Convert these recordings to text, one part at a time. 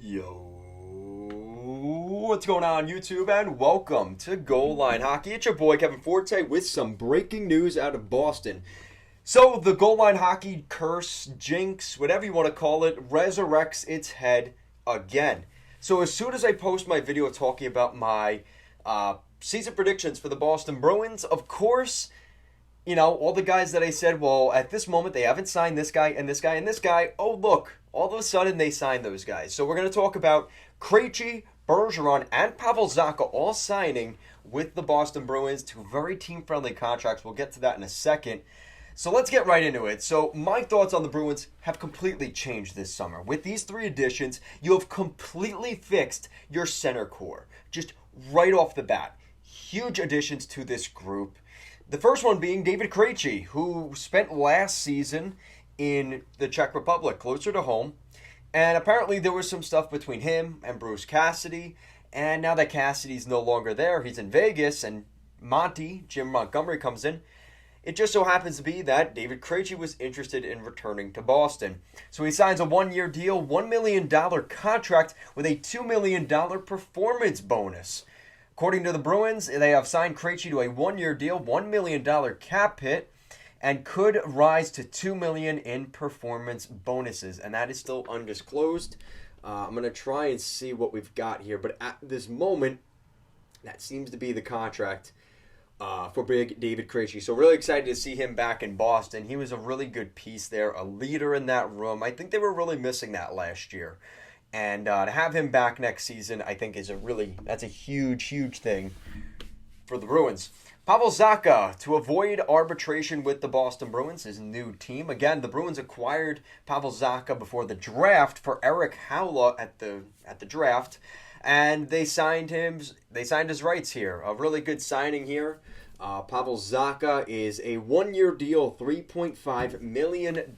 Yo, what's going on YouTube, and welcome to Goal Line Hockey. It's your boy Kevin Forte with some breaking news out of Boston. So the Goal Line Hockey curse, jinx, whatever you want to call it, resurrects its head again. So as soon as I post my video talking about my season predictions for the Boston Bruins, of course, you know, all the guys that I said, well, at this moment they haven't signed this guy and this guy and this guy. Oh, look, all of a sudden they signed those guys. So we're going to talk about Krejci, Bergeron, and Pavel Zacha all signing with the Boston Bruins to very team-friendly contracts. We'll get to that in a second. So let's get right into it. So my thoughts on the Bruins have completely changed this summer. With these three additions, you have completely fixed your center core. Just right off the bat. Huge additions to this group. The first one being David Krejci, who spent last season in the Czech Republic, closer to home. And apparently there was some stuff between him and Bruce Cassidy. And now that Cassidy's no longer there, he's in Vegas, and Jim Montgomery, comes in. It just so happens to be that David Krejci was interested in returning to Boston. So he signs a one-year deal, $1 million contract with a $2 million performance bonus. According to the Bruins, they have signed Krejci to a one-year deal, $1 million cap hit, and could rise to $2 million in performance bonuses. And that is still undisclosed. I'm going to try and see what we've got here. But at this moment, that seems to be the contract for big David Krejci. So really excited to see him back in Boston. He was a really good piece there, a leader in that room. I think they were really missing that last year. And to have him back next season, I think that's a huge, huge thing for the Bruins. Pavel Zacha, to avoid arbitration with the Boston Bruins, his new team. Again, the Bruins acquired Pavel Zacha before the draft for Eric Haula at the draft. And they signed his rights here. A really good signing here. Pavel Zacha is a one-year deal, $3.5 million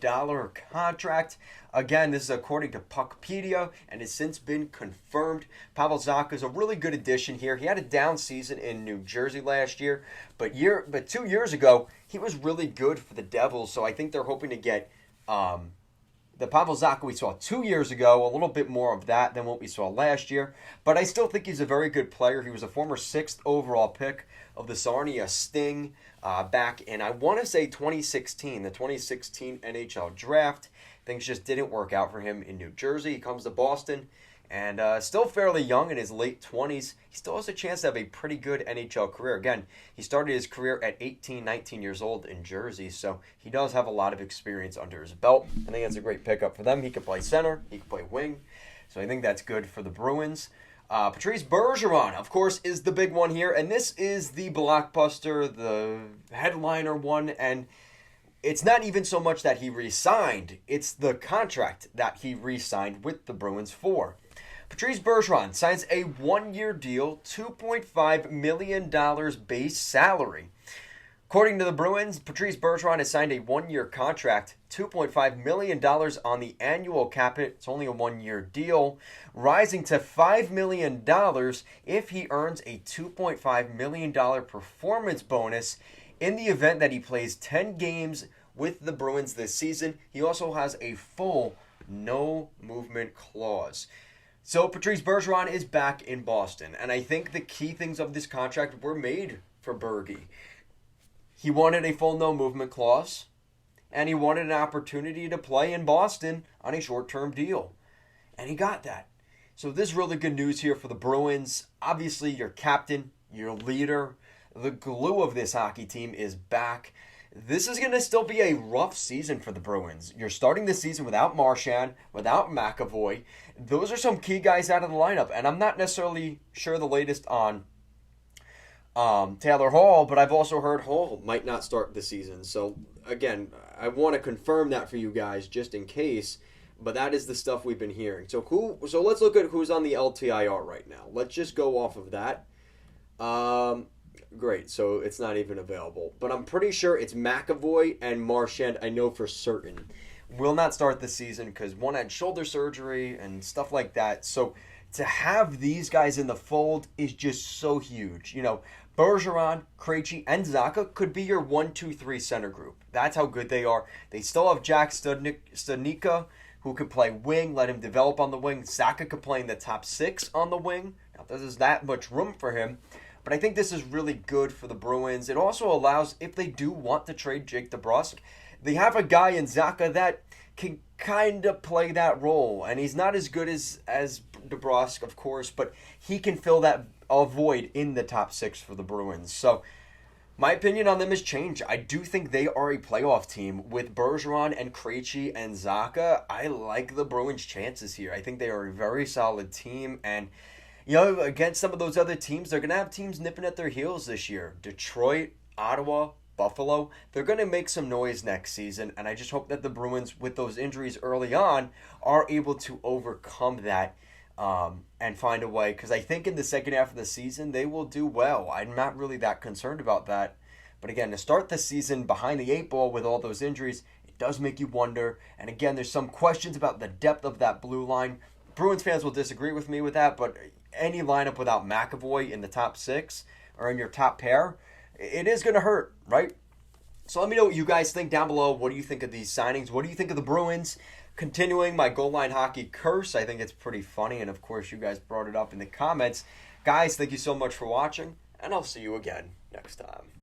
contract. Again, this is according to Puckpedia and has since been confirmed. Pavel Zacha is a really good addition here. He had a down season in New Jersey last year, but 2 years ago, he was really good for the Devils. So I think they're hoping to get the Pavel Zacha we saw 2 years ago, a little bit more of that than what we saw last year. But I still think he's a very good player. He was a former 6th overall pick of the Sarnia Sting back in, I want to say, 2016, the 2016 NHL draft. Things just didn't work out for him in New Jersey. He comes to Boston and still fairly young, in his late 20s. He still has a chance to have a pretty good NHL career. Again, he started his career at 18, 19 years old in Jersey, so he does have a lot of experience under his belt. I think that's a great pickup for them. He can play center, he can play wing, so I think that's good for the Bruins. Patrice Bergeron, of course, is the big one here, and this is the blockbuster, the headliner one, and it's not even so much that he re-signed, it's the contract that he re-signed with the Bruins for. Patrice Bergeron signs a one-year deal, $2.5 million base salary. According to the Bruins, Patrice Bergeron has signed a one-year contract, $2.5 million on the annual cap hit. It's only a one-year deal, rising to $5 million if he earns a $2.5 million performance bonus in the event that he plays 10 games with the Bruins this season. He also has a full no-movement clause. So Patrice Bergeron is back in Boston, and I think the key things of this contract were made for Bergie. He wanted a full no-movement clause, and he wanted an opportunity to play in Boston on a short-term deal, and he got that. So this is really good news here for the Bruins. Obviously, your captain, your leader, the glue of this hockey team is back. This is going to still be a rough season for the Bruins. You're starting the season without Marchand, without McAvoy. Those are some key guys out of the lineup. And I'm not necessarily sure the latest on Taylor Hall, but I've also heard Hall might not start the season. So, again, I want to confirm that for you guys just in case. But that is the stuff we've been hearing. So let's look at who's on the LTIR right now. Let's just go off of that. Great, so it's not even available. But I'm pretty sure it's McAvoy and Marchand, I know for certain, will not start the season because one had shoulder surgery and stuff like that. So to have these guys in the fold is just so huge. You know, Bergeron, Krejci, and Zacha could be your 1, 2, 3 center group. That's how good they are. They still have Jack Studnicka, who can play wing, let him develop on the wing. Zacha could play in the top 6 on the wing. Now, there's that much room for him. But I think this is really good for the Bruins. It also allows, if they do want to trade Jake DeBrusk, they have a guy in Zacha that can kind of play that role. And he's not as good as DeBrusk, of course, but he can fill that void in the top 6 for the Bruins. So my opinion on them has changed. I do think they are a playoff team. With Bergeron and Krejci and Zacha, I like the Bruins' chances here. I think they are a very solid team. And against some of those other teams, they're going to have teams nipping at their heels this year. Detroit, Ottawa, Buffalo, they're going to make some noise next season. And I just hope that the Bruins, with those injuries early on, are able to overcome that and find a way. Because I think in the second half of the season, they will do well. I'm not really that concerned about that. But again, to start the season behind the 8 ball with all those injuries, it does make you wonder. And again, there's some questions about the depth of that blue line. Bruins fans will disagree with me with that, but any lineup without McAvoy in the top 6 or in your top pair, it is going to hurt, right? So let me know what you guys think down below. What do you think of these signings? What do you think of the Bruins? Continuing my goal line hockey curse, I think it's pretty funny, and of course you guys brought it up in the comments. Guys, thank you so much for watching, and I'll see you again next time.